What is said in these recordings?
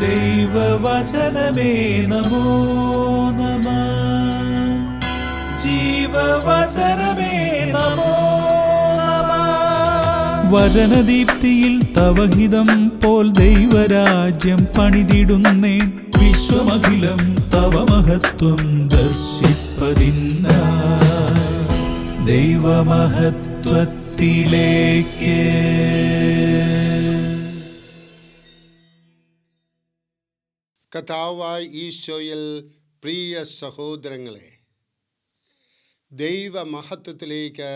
ദൈവവചനമേ നമോ നമഃ. ജീവവചനമേ നമോ നമഃ. വചനദീപ്തിയിൽ തവഹിതം പോൽ ദൈവരാജ്യം പണിതിടുന്നേ. വിശ്വമഖിലം തവ മഹത്വം ദർശിപ്പതിന്ന ദൈവമഹത്വത്തിലേക്ക്. കർത്താവായ ഈശോയിൽ പ്രിയ സഹോദരങ്ങളെ, ദൈവമഹത്വത്തിലേക്ക്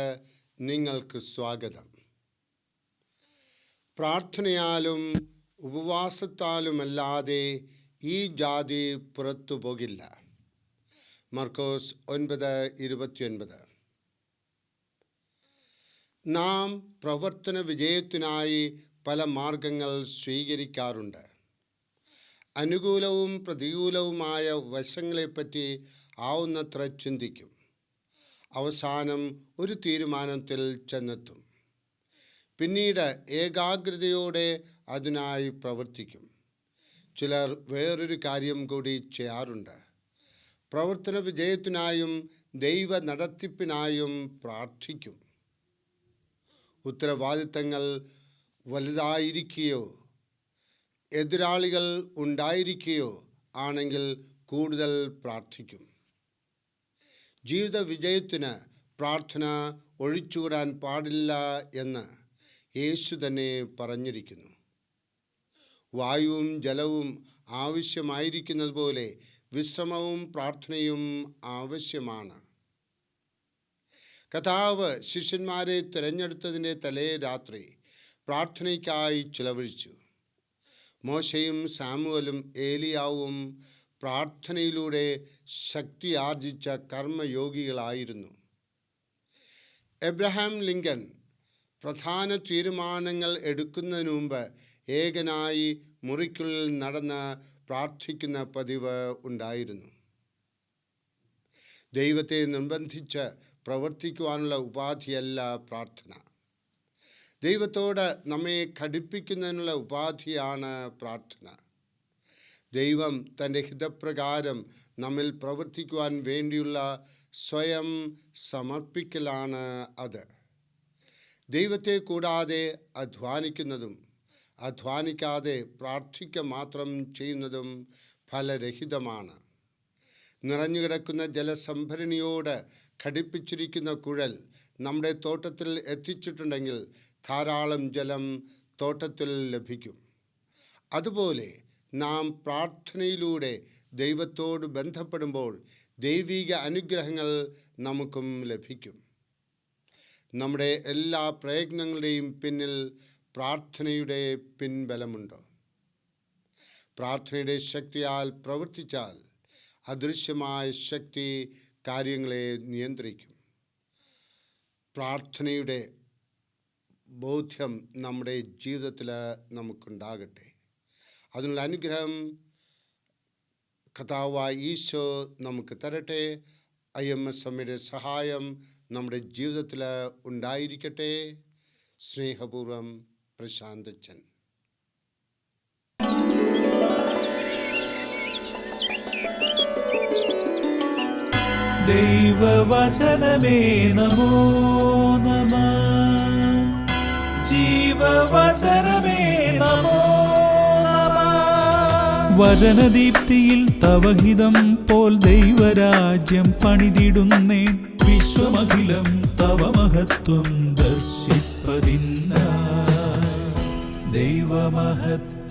നിങ്ങൾക്ക് സ്വാഗതം. പ്രാർത്ഥനയാലും ഉപവാസത്താലുമല്ലാതെ ഈ ജാതി പുറത്തു പോകില്ല. മർക്കോസ് 9:29. നാം പ്രവർത്തന വിജയത്തിനായി പല മാർഗങ്ങൾ സ്വീകരിക്കാറുണ്ട്. അനുകൂലവും പ്രതികൂലവുമായ വശങ്ങളെപ്പറ്റി ആവുന്നത്ര ചിന്തിക്കും. അവസാനം ഒരു തീരുമാനത്തിൽ ചെന്നെത്തും. പിന്നീട് ഏകാഗ്രതയോടെ അതിനായി പ്രവർത്തിക്കും. ചിലർ വേറൊരു കാര്യം കൂടി ചെയ്യാറുണ്ട്. പ്രവർത്തന വിജയത്തിനായും ദൈവ നടത്തിപ്പിനായും പ്രാർത്ഥിക്കും. ഉത്തരവാദിത്തങ്ങൾ വലുതായിരിക്കുകയോ എതിരാളികൾ ഉണ്ടായിരിക്കുകയോ ആണെങ്കിൽ കൂടുതൽ പ്രാർത്ഥിക്കും. ജീവിത വിജയത്തിന് പ്രാർത്ഥന ഒഴിച്ചുകൂടാൻ പാടില്ല എന്ന് യേശു തന്നെ പറഞ്ഞിരിക്കുന്നു. വായുവും ജലവും ആവശ്യമായിരിക്കുന്നത് പോലെ വിശ്രമവും പ്രാർത്ഥനയും ആവശ്യമാണ്. കർത്താവ് ശിഷ്യന്മാരെ തിരഞ്ഞെടുത്തതിൻ്റെ തലേ രാത്രി പ്രാർത്ഥനയ്ക്കായി ചിലവഴിച്ചു. മോശയും സാമുവലും ഏലിയാവും പ്രാർത്ഥനയിലൂടെ ശക്തി ആർജിച്ച കർമ്മയോഗികളായിരുന്നു. എബ്രഹാം ലിങ്കൺ പ്രധാന തീരുമാനങ്ങൾ എടുക്കുന്നതിന് മുമ്പ് ഏകനായി മുറിക്കുള്ളിൽ നടന്ന് പ്രാർത്ഥിക്കുന്ന പതിവ് ഉണ്ടായിരുന്നു. ദൈവത്തെ നിർബന്ധിച്ച് പ്രവർത്തിക്കുവാനുള്ള ഉപാധിയല്ല പ്രാർത്ഥന. ദൈവത്തോട് നമ്മെ ഘടിപ്പിക്കുന്നതിനുള്ള ഉപാധിയാണ് പ്രാർത്ഥന. ദൈവം തൻ്റെ ഹിതപ്രകാരം നമ്മിൽ പ്രവർത്തിക്കുവാൻ വേണ്ടിയുള്ള സ്വയം സമർപ്പിക്കലാണ് അത്. ദൈവത്തെ കൂടാതെ അധ്വാനിക്കുന്നതും അധ്വാനിക്കാതെ പ്രാർത്ഥിക്കുക മാത്രം ചെയ്യുന്നതും ഫലരഹിതമാണ്. നിറഞ്ഞുകിടക്കുന്ന ജലസംഭരണിയോട് ഘടിപ്പിച്ചിരിക്കുന്ന കുഴൽ നമ്മുടെ തോട്ടത്തിൽ എത്തിച്ചിട്ടുണ്ടെങ്കിൽ ധാരാളം ജലം തോട്ടത്തിൽ ലഭിക്കും. അതുപോലെ നാം പ്രാർത്ഥനയിലൂടെ ദൈവത്തോട് ബന്ധപ്പെടുമ്പോൾ ദൈവിക അനുഗ്രഹങ്ങൾ നമുക്കും ലഭിക്കും. നമ്മുടെ എല്ലാ പ്രയത്നങ്ങളുടെയും പിന്നിൽ പ്രാർത്ഥനയുടെ പിൻബലമുണ്ട്. പ്രാർത്ഥനയുടെ ശക്തിയാൽ പ്രവർത്തിച്ചാൽ അദൃശ്യമായ ശക്തി കാര്യങ്ങളെ നിയന്ത്രിക്കും. പ്രാർത്ഥനയുടെ ബോധ്യം നമ്മുടെ ജീവിതത്തിൽ നമുക്കുണ്ടാകട്ടെ. അതിനുള്ള അനുഗ്രഹം കർത്താവായ ഈശോ നമുക്ക് തരട്ടെ. IMS അമ്മയുടെ സഹായം നമ്മുടെ ജീവിതത്തിൽ ഉണ്ടായിരിക്കട്ടെ. സ്നേഹപൂർവം, പ്രശാന്തച്ചൻ. ദൈവവചനമേ നമോ നമഃ. ജീവവചനമേ നമോ നമഃ. വചനദീപ്തിയിൽ തവഹിതം പോൽ ദൈവരാജ്യം പണിതിടുന്നേ. വിശ്വമഖിലം തവ മഹത്വം ദർശിപ്പതിന്ന ദൈവമഹത്വത്തിലേക്ക്.